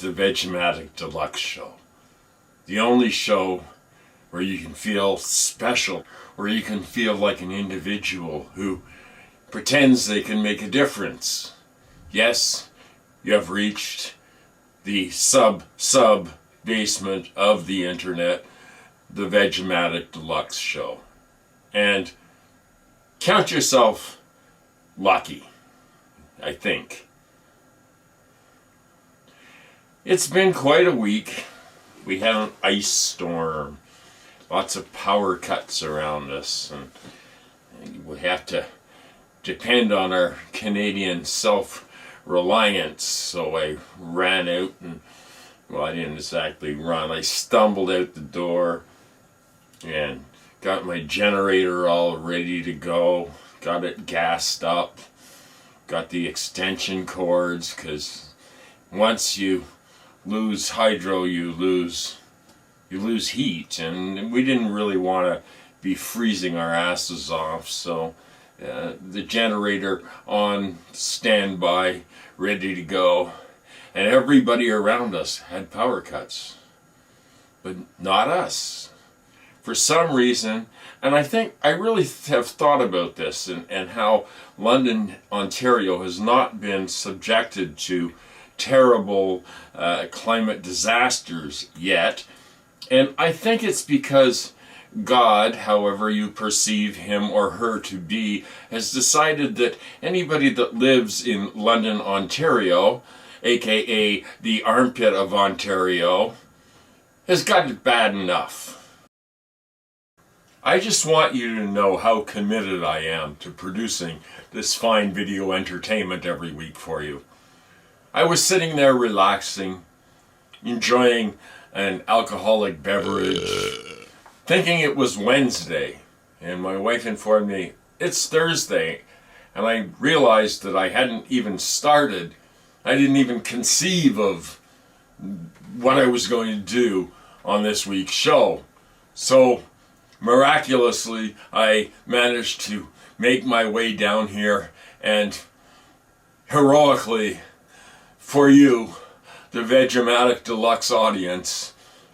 to the Vegematic Deluxe show. The only show where you can feel special, where you can feel like an individual who pretends they can make a difference. Yes, you have reached the sub basement of the internet, the Vegematic Deluxe show. And count yourself lucky, I think. It's been quite a week. We had an ice storm, lots of power cuts around us, and we have to depend on our Canadian self-reliance. So I ran out and, well, I didn't exactly run. I stumbled out the door and got my generator all ready to go, got it gassed up, got the extension cords, because once you lose hydro, you lose heat, and we didn't really want to be freezing our asses off, so the generator on standby, ready to go, and everybody around us had power cuts, but not us. For some reason, and I think I really have thought about this and how London, Ontario has not been subjected to terrible climate disasters yet, and I think it's because God, however you perceive him or her to be, has decided that anybody that lives in London, Ontario, aka the armpit of Ontario, has got it bad enough. I just want you to know how committed I am to producing this fine video entertainment every week for you. I was sitting there relaxing, enjoying an alcoholic beverage, thinking it was Wednesday, and my wife informed me it's Thursday, and I realized that I hadn't even started. I didn't even conceive of what I was going to do on this week's show. So miraculously, I managed to make my way down here and heroically, for you, the Vegematic Deluxe audience,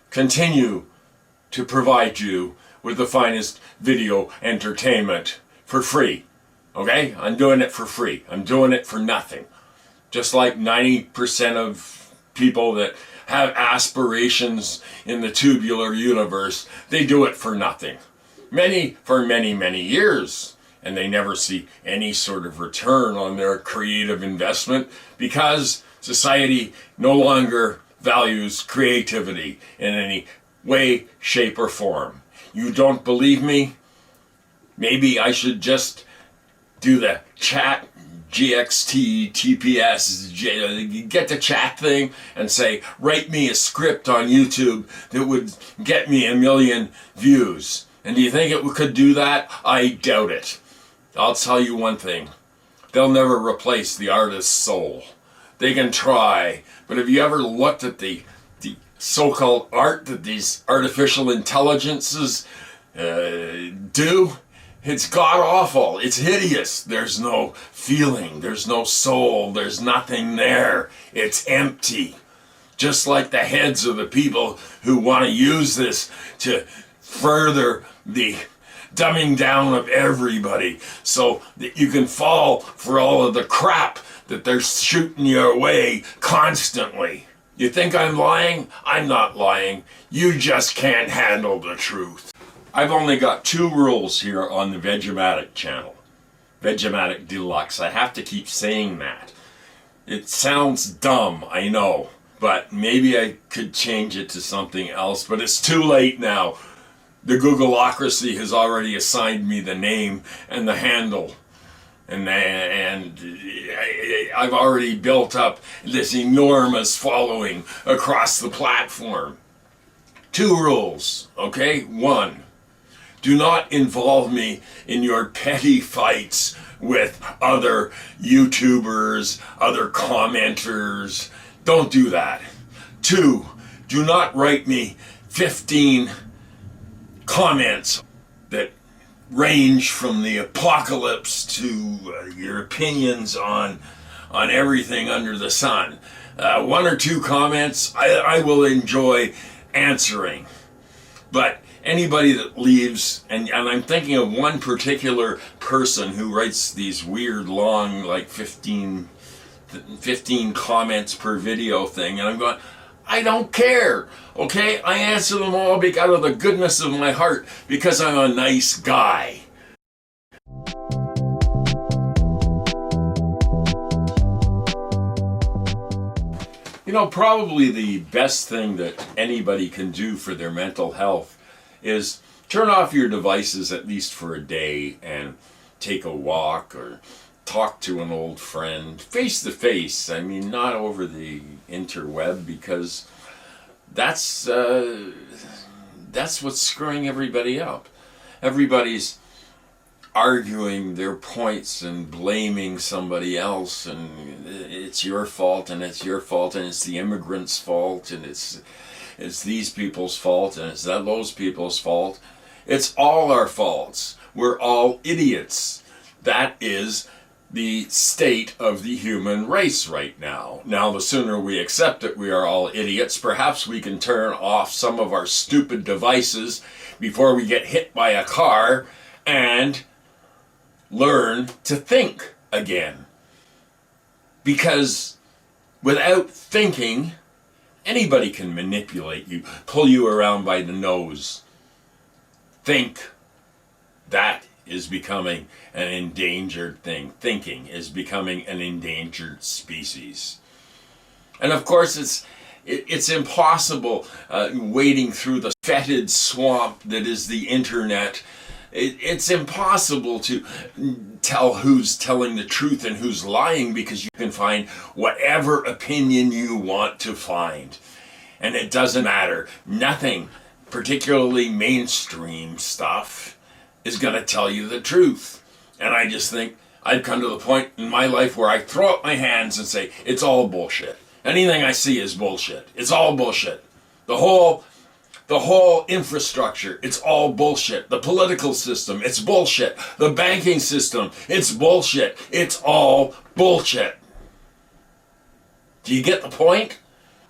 continue to provide you with the finest video entertainment for free. Okay? I'm doing it for free. I'm doing it for nothing. Just like 90% of people that have aspirations in the tubular universe, they do it for nothing. Many for many, many years. And they never see any sort of return on their creative investment because society no longer values creativity in any way, shape, or form. You don't believe me? Maybe I should just do the chat GXT, TPS, get the chat thing and say, write me a script on YouTube that would get me 1 million views. And do you think it could do that? I doubt it. I'll tell you one thing. They'll never replace the artist's soul. They can try, but have you ever looked at the so-called art that these artificial intelligences do? It's god-awful. It's hideous. There's no feeling. There's no soul. There's nothing there. It's empty. Just like the heads of the people who want to use this to further the dumbing down of everybody so that you can fall for all of the crap that they're shooting your way constantly. You think I'm lying? I'm not lying. You just can't handle the truth. I've only got 2 rules here on the Vegematic channel. Vegematic Deluxe. I have to keep saying that. It sounds dumb, I know, but maybe I could change it to something else, but it's too late now. The Googleocracy has already assigned me the name and the handle. And I've already built up this enormous following across the platform. 2 rules, okay? 1, do not involve me in your petty fights with other YouTubers, other commenters. Don't do that. 2, do not write me 15 comments that range from the apocalypse to your opinions on everything under the sun. one or two comments I will enjoy answering. But anybody that leaves, and I'm thinking of one particular person who writes these weird long, like 15 comments per video thing, and I'm going, I don't care, okay? I answer them all out of the goodness of my heart because I'm a nice guy. You know, probably the best thing that anybody can do for their mental health is turn off your devices at least for a day and take a walk or talk to an old friend face to face. I mean, not over the interweb, because that's what's screwing everybody up. Everybody's arguing their points and blaming somebody else, and it's your fault, and it's your fault, and it's the immigrants' fault, and it's these people's fault, and it's those people's fault. It's all our faults. We're all idiots. That is the state of the human race right now. Now, the sooner we accept that we are all idiots, perhaps we can turn off some of our stupid devices before we get hit by a car and learn to think again. Because without thinking, anybody can manipulate you, pull you around by the nose. Think. That is becoming an endangered thing. Thinking is becoming an endangered species. And of course, it's impossible wading through the fetid swamp that is the internet. It's impossible to tell who's telling the truth and who's lying, because you can find whatever opinion you want to find. And it doesn't matter. Nothing, particularly mainstream stuff, is going to tell you the truth. And I just think I've come to the point in my life where I throw up my hands and say, it's all bullshit. Anything I see is bullshit. It's all bullshit. The whole infrastructure, it's all bullshit. The political system, it's bullshit. The banking system, it's bullshit. It's all bullshit. Do you get the point?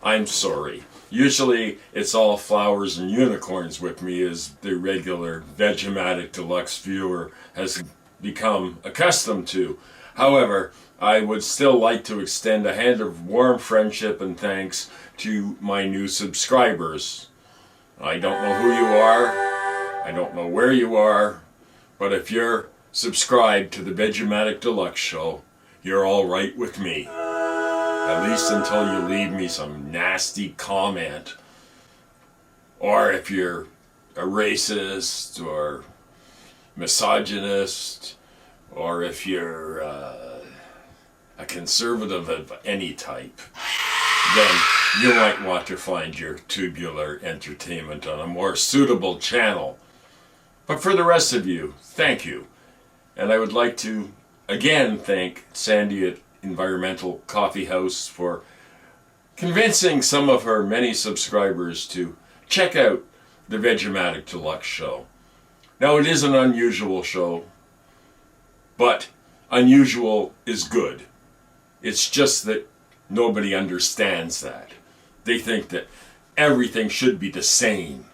I'm sorry. Usually it's all flowers and unicorns with me, as the regular Vegematic Deluxe viewer has become accustomed to. However, I would still like to extend a hand of warm friendship and thanks to my new subscribers. I don't know who you are, I don't know where you are, but if you're subscribed to the Vegematic Deluxe show, you're all right with me. At least until you leave me some nasty comment. Or if you're a racist or misogynist, or if you're a conservative of any type, then you might want to find your tubular entertainment on a more suitable channel. But for the rest of you, thank you. And I would like to again thank Sandy at Environmental Coffee House for convincing some of her many subscribers to check out the Vegematic Deluxe show. Now, it is an unusual show, but unusual is good. It's just that nobody understands that. They think that everything should be the same.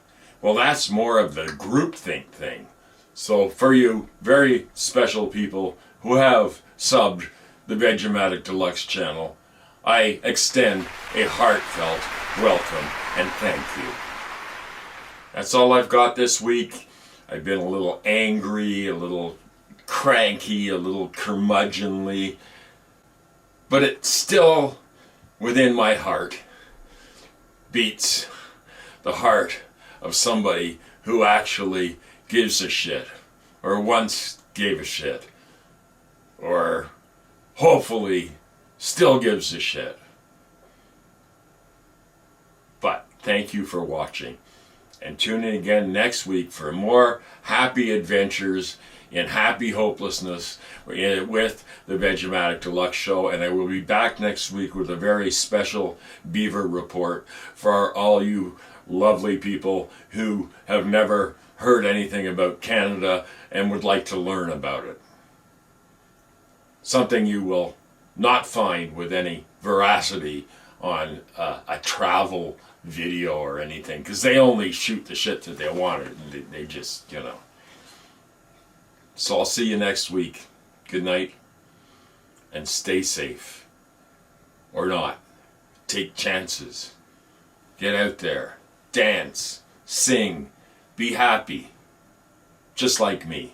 Well, that's more of the groupthink thing. So for you very special people who have subbed the Vegematic Deluxe channel, I extend a heartfelt welcome and thank you. That's all I've got this week. I've been a little angry, a little cranky, a little curmudgeonly, but it still, within my heart, beats the heart of somebody who actually gives a shit, or once gave a shit, or hopefully still gives a shit. But thank you for watching, and tune in again next week for more happy adventures in happy hopelessness with the Vegematic Deluxe show. And I will be back next week with a very special beaver report for all you lovely people who have never heard anything about Canada and would like to learn about it. Something you will not find with any veracity on a travel video or anything, because they only shoot the shit that they wanted. They just, you know. So I'll see you next week. Good night, and stay safe. Or not. Take chances. Get out there. Dance. Sing. Be happy. Just like me.